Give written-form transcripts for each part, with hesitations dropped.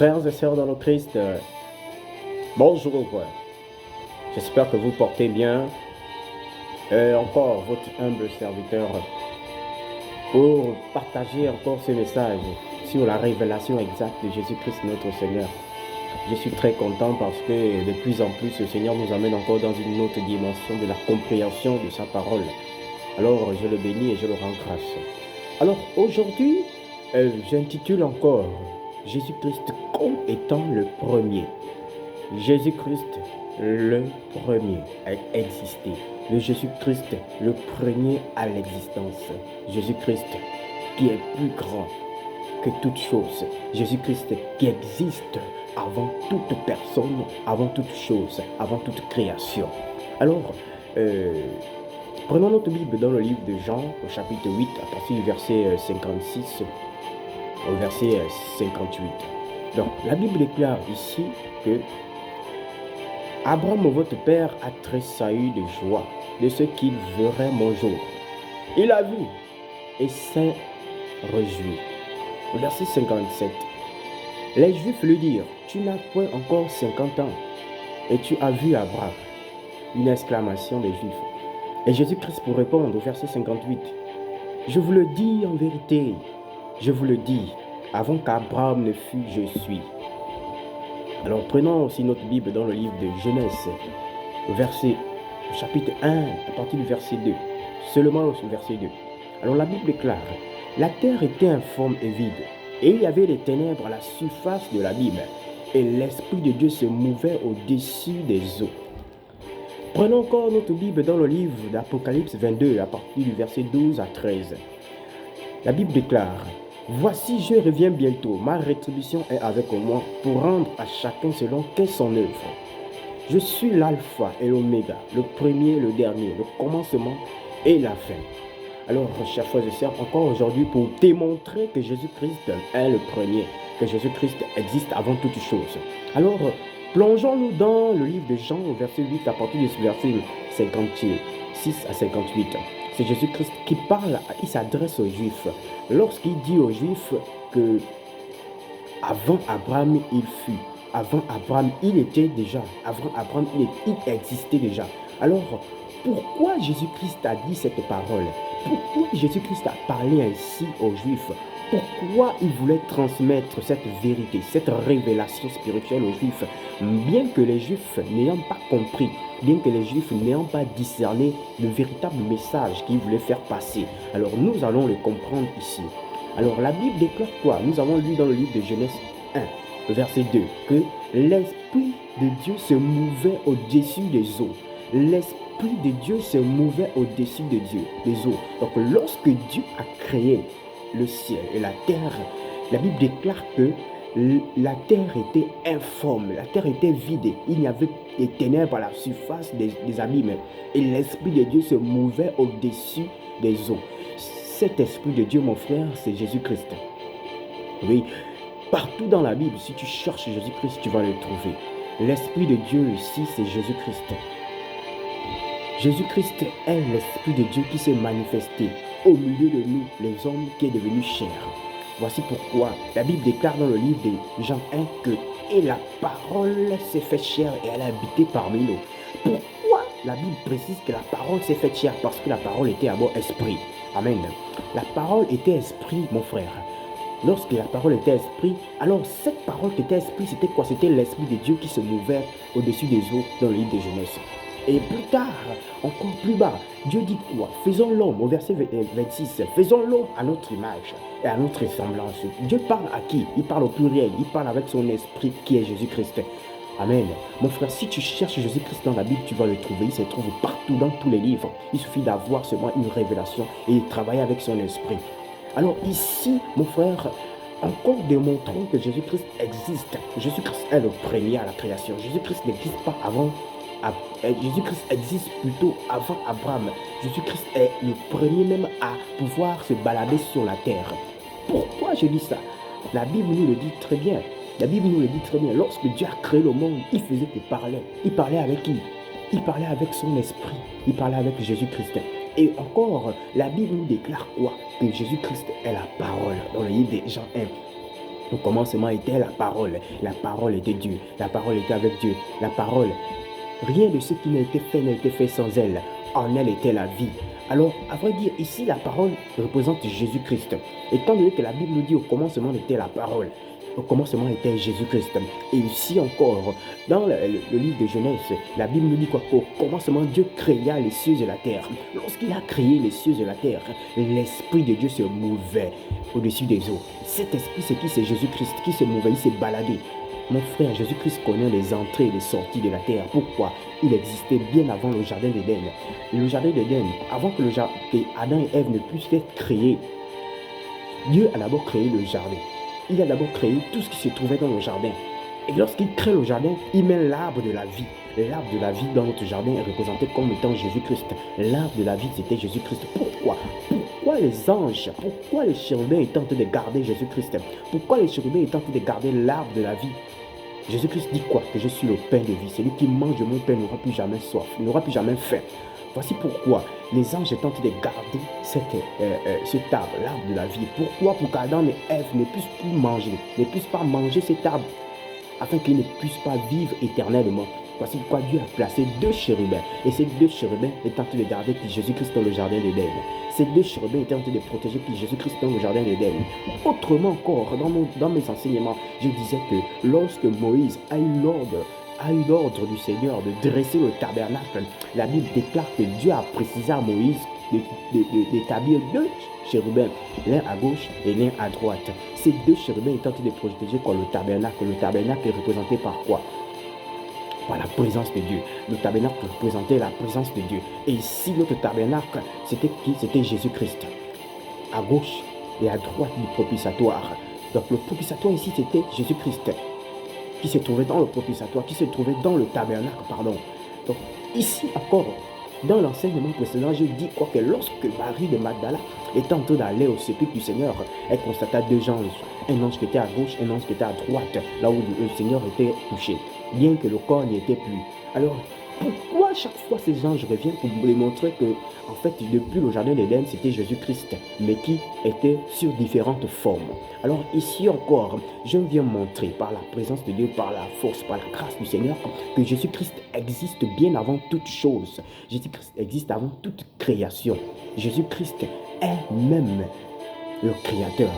Frères et sœurs dans le Christ, bonjour. J'espère que vous portez bien. Encore votre humble serviteur pour partager encore ce message sur la révélation exacte de Jésus-Christ notre Seigneur. Je suis très content parce que de plus en plus le Seigneur nous amène encore dans une autre dimension de la compréhension de sa parole. Alors je le bénis et je le rends grâce. Alors aujourd'hui, j'intitule encore Jésus-Christ comme étant le premier. Jésus-Christ le premier à exister. Le Jésus-Christ le premier à l'existence. Jésus-Christ qui est plus grand que toute chose. Jésus-Christ qui existe avant toute personne, avant toute chose, avant toute création. Alors, prenons notre Bible dans le livre de Jean, au chapitre 8, à partir du verset 56 au verset 58. Donc, la Bible déclare ici que Abraham, votre père, a tressailli de joie de ce qu'il verrait mon jour. Il a vu et s'est réjoui. Verset 57. Les Juifs lui dirent, tu n'as point encore 50 ans et tu as vu Abraham. Une exclamation des Juifs. Et Jésus-Christ pour répondre au verset 58. Je vous le dis en vérité, je vous le dis, avant qu'Abraham ne fût, je suis. Alors prenons aussi notre Bible dans le livre de Genèse, chapitre 1, à partir du verset 2. Seulement au verset 2. Alors la Bible déclare, la terre était informe et vide, et il y avait des ténèbres à la surface de l'abîme, et l'Esprit de Dieu se mouvait au-dessus des eaux. Prenons encore notre Bible dans le livre d'Apocalypse 22, à partir du verset 12 à 13. La Bible déclare, voici, je reviens bientôt, ma rétribution est avec moi pour rendre à chacun selon qu'est son œuvre. Je suis l'alpha et l'oméga, le premier, le dernier, le commencement et la fin. Alors, chers frères et sœurs, encore aujourd'hui pour démontrer que Jésus-Christ est le premier, que Jésus-Christ existe avant toute chose. Alors, plongeons-nous dans le livre de Jean au verset 8 à partir de ce verset 56 à 58. C'est Jésus-Christ qui parle, il s'adresse aux Juifs. Lorsqu'il dit aux Juifs que avant Abraham il fut, avant Abraham il était déjà, avant Abraham il existait déjà. Alors, pourquoi Jésus-Christ a dit cette parole? Pourquoi Jésus-Christ a parlé ainsi aux Juifs? Pourquoi il voulait transmettre cette vérité, cette révélation spirituelle aux Juifs? Bien que les Juifs n'ayant pas compris, bien que les Juifs n'ayant pas discerné le véritable message qu'il voulait faire passer. Alors nous allons le comprendre ici. Alors la Bible déclare quoi? Nous avons lu dans le livre de Genèse 1, verset 2, que l'Esprit de Dieu se mouvait au-dessus des eaux. L'Esprit de Dieu se mouvait au-dessus de Dieu, des eaux. Donc lorsque Dieu a créé le ciel et la terre, la Bible déclare que la terre était informe, la terre était vide, il y avait des ténèbres à la surface des abîmes et l'Esprit de Dieu se mouvait au-dessus des eaux. Cet Esprit de Dieu, mon frère, c'est Jésus-Christ. Oui, partout dans la Bible, si tu cherches Jésus-Christ, tu vas le trouver. L'Esprit de Dieu ici, c'est Jésus-Christ. Jésus-Christ est l'Esprit de Dieu qui s'est manifesté au milieu de nous, les hommes, qui est devenu chair. Voici pourquoi la Bible déclare dans le livre de Jean 1 que « Et la parole s'est faite chair et elle a habité parmi nous ». Pourquoi la Bible précise que la parole s'est faite chair? Parce que la parole était d'abord esprit. Amen. La parole était esprit, mon frère. Lorsque la parole était esprit, alors cette parole qui était esprit, c'était quoi? C'était l'Esprit de Dieu qui se mouvait au-dessus des eaux dans le livre de Genèse. Et plus tard, encore plus bas, Dieu dit quoi? Faisons l'homme, au verset 26, faisons l'homme à notre image et à notre ressemblance. Dieu parle à qui? Il parle au pluriel, il parle avec son esprit qui est Jésus-Christ. Amen. Mon frère, si tu cherches Jésus-Christ dans la Bible, tu vas le trouver. Il se trouve partout dans tous les livres. Il suffit d'avoir seulement une révélation et de travailler avec son esprit. Alors ici, mon frère, encore démontrons que Jésus-Christ existe. Jésus-Christ est le premier à la création. Jésus-Christ n'existe pas avant. Jésus-Christ existe plutôt avant Abraham. Jésus-Christ est le premier même à pouvoir se balader sur la terre. Pourquoi je dis ça? La Bible nous le dit très bien. La Bible nous le dit très bien. Lorsque Dieu a créé le monde, il faisait que parler. Il parlait avec qui? Il parlait avec son esprit. Il parlait avec Jésus-Christ. Et encore, la Bible nous déclare quoi? Que Jésus-Christ est la parole. Dans le livre de Jean 1. Au commencement était la parole était Dieu, la parole était avec Dieu, la parole, rien de ce qui n'a été fait sans elle. En elle était la vie. Alors, à vrai dire, ici, la parole représente Jésus-Christ. Étant donné que la Bible nous dit au commencement était la parole, au commencement était Jésus-Christ. Et ici encore, dans le livre de Genèse, la Bible nous dit quoi? Au commencement, Dieu créa les cieux et la terre. Lorsqu'il a créé les cieux et la terre, l'Esprit de Dieu se mouvait au-dessus des eaux. Cet esprit, c'est qui? C'est Jésus-Christ qui se mouvait, il s'est baladé. Mon frère, Jésus-Christ connaît les entrées et les sorties de la terre. Pourquoi? Il existait bien avant le jardin d'Éden. Le jardin d'Éden, avant que Adam et Ève ne puissent être créés, Dieu a d'abord créé le jardin. Il a d'abord créé tout ce qui se trouvait dans le jardin. Et lorsqu'il crée le jardin, il met l'arbre de la vie. L'arbre de la vie dans notre jardin est représenté comme étant Jésus-Christ. L'arbre de la vie, c'était Jésus-Christ. Pourquoi? Pourquoi les anges, pourquoi les chérubins étaient en train de garder Jésus-Christ? Pourquoi les chérubins étaient en train de garder l'arbre de la vie? Jésus-Christ dit quoi? Que je suis le pain de vie. Celui qui mange mon pain n'aura plus jamais soif, n'aura plus jamais faim. Voici pourquoi les anges étaient en train de garder cet arbre, l'arbre de la vie. Pourquoi? Pour qu'Adam et Ève ne puissent pas manger cet arbre, afin qu'ils ne puissent pas vivre éternellement. Voici pourquoi Dieu a placé deux chérubins. Et ces deux chérubins étaient en train de garder Jésus-Christ dans le jardin d'Éden. Ces deux chérubins étaient en train de protéger Jésus-Christ dans le jardin d'Éden. Autrement encore, dans mes enseignements, je disais que lorsque Moïse a eu l'ordre du Seigneur de dresser le tabernacle, la Bible déclare que Dieu a précisé à Moïse d'établir deux chérubins, l'un à gauche et l'un à droite. Ces deux chérubins étaient en train de protéger quoi? Le tabernacle. Le tabernacle est représenté par quoi? Par la présence de Dieu. Le tabernacle représentait la présence de Dieu. Et ici, notre tabernacle, c'était qui? C'était Jésus-Christ. À gauche et à droite du propitiatoire. Donc le propitiatoire ici, c'était Jésus-Christ qui se trouvait dans le propitiatoire, qui se trouvait dans le tabernacle, pardon. Donc ici encore, dans l'enseignement précédent, je dis quoi? Que lorsque Marie de Magdala était en train d'aller au sépulcre du Seigneur, elle constata deux anges. Un ange qui était à gauche, un ange qui était à droite, là où le Seigneur était couché, bien que le corps n'y était plus. Alors, pourquoi chaque fois ces anges reviennent? Pour vous montrer que, en fait, depuis le jardin d'Éden, c'était Jésus-Christ, mais qui était sur différentes formes. Alors ici encore, je viens montrer par la présence de Dieu, par la force, par la grâce du Seigneur, que Jésus-Christ existe bien avant toute chose. Jésus-Christ existe avant toute création. Jésus-Christ est même le Créateur.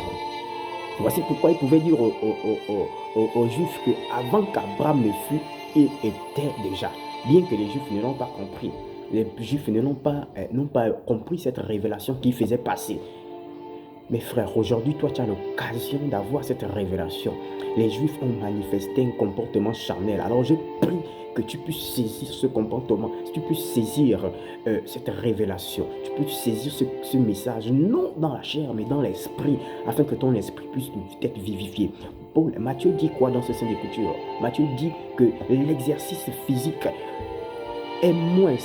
Voici pourquoi il pouvait dire aux Juifs qu'avant qu'Abraham ne fût, il était déjà. Bien que les Juifs ne l'ont pas compris. Les Juifs n'ont pas compris cette révélation qu'il faisait passer. Mes frères, aujourd'hui, toi, tu as l'occasion d'avoir cette révélation. Les Juifs ont manifesté un comportement charnel. Alors, je prie que tu puisses saisir ce comportement, que tu puisses saisir cette révélation, tu puisses saisir ce message, non dans la chair, mais dans l'esprit, afin que ton esprit puisse être vivifié. Matthieu dit quoi dans ce Saint d'Écriture? Matthieu dit que l'exercice physique est moins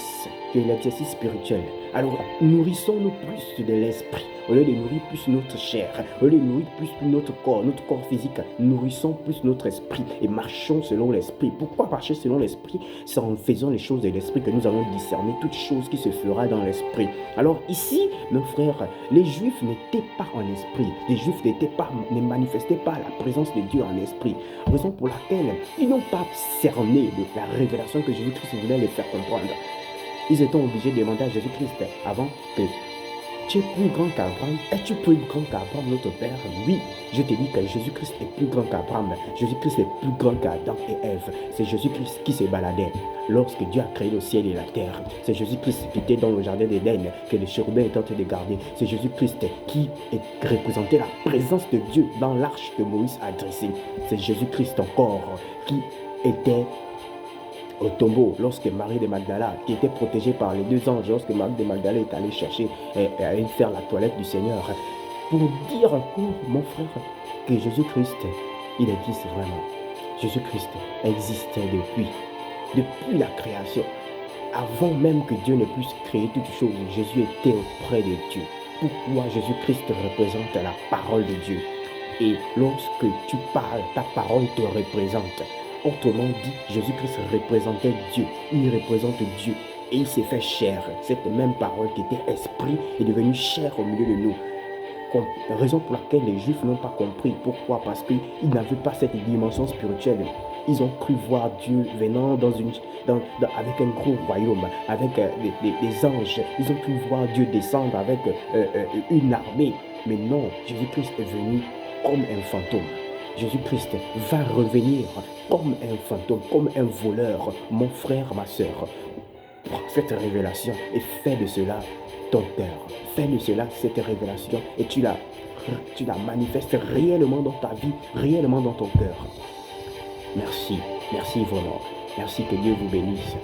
que l'exercice spirituel. Alors, nourrissons-nous plus de l'esprit, au lieu de nourrir plus notre chair, au lieu de nourrir plus notre corps physique, nourrissons plus notre esprit et marchons selon l'esprit. Pourquoi marcher selon l'esprit? C'est en faisant les choses de l'esprit que nous allons discerner toute chose qui se fera dans l'esprit. Alors ici, mes frères, les Juifs n'étaient pas en esprit, les Juifs ne manifestaient pas la présence de Dieu en esprit, raison pour laquelle ils n'ont pas cerné la révélation que Jésus-Christ voulait les faire comprendre. Ils étaient obligés de demander à Jésus-Christ avant que tu es plus grand qu'Abraham. Es-tu plus grand qu'Abraham, notre Père? Oui, je te dis que Jésus-Christ est plus grand qu'Abraham. Jésus-Christ est plus grand qu'Adam et Ève. C'est Jésus-Christ qui se baladait lorsque Dieu a créé le ciel et la terre. C'est Jésus-Christ qui était dans le jardin d'Éden, que les chérubins étaient en train de garder. C'est Jésus-Christ qui représentait la présence de Dieu dans l'arche que Moïse a dressée. C'est Jésus-Christ encore qui était au tombeau, lorsque Marie de Magdala, qui était protégée par les deux anges, lorsque Marie de Magdala est allée chercher et allée faire la toilette du Seigneur, pour dire encore, mon frère, que Jésus-Christ, il existe vraiment. Jésus-Christ existait depuis la création. Avant même que Dieu ne puisse créer toutes choses, Jésus était auprès de Dieu. Pourquoi Jésus-Christ représente la parole de Dieu? Et lorsque tu parles, ta parole te représente. Autrement dit, Jésus-Christ représentait Dieu. Il représente Dieu. Et il s'est fait chair. Cette même parole qui était esprit est devenue chair au milieu de nous. raison pour laquelle les Juifs n'ont pas compris. Pourquoi? Parce qu'ils n'avaient pas cette dimension spirituelle. Ils ont cru voir Dieu venant avec un gros royaume, avec des anges. Ils ont cru voir Dieu descendre avec une armée. Mais non, Jésus-Christ est venu comme un fantôme. Jésus-Christ va revenir comme un fantôme, comme un voleur. Mon frère, ma soeur, prends cette révélation et fais de cela ton cœur. Fais de cela cette révélation et tu la manifestes réellement dans ta vie, réellement dans ton cœur. Merci, merci vraiment. Merci, que Dieu vous bénisse.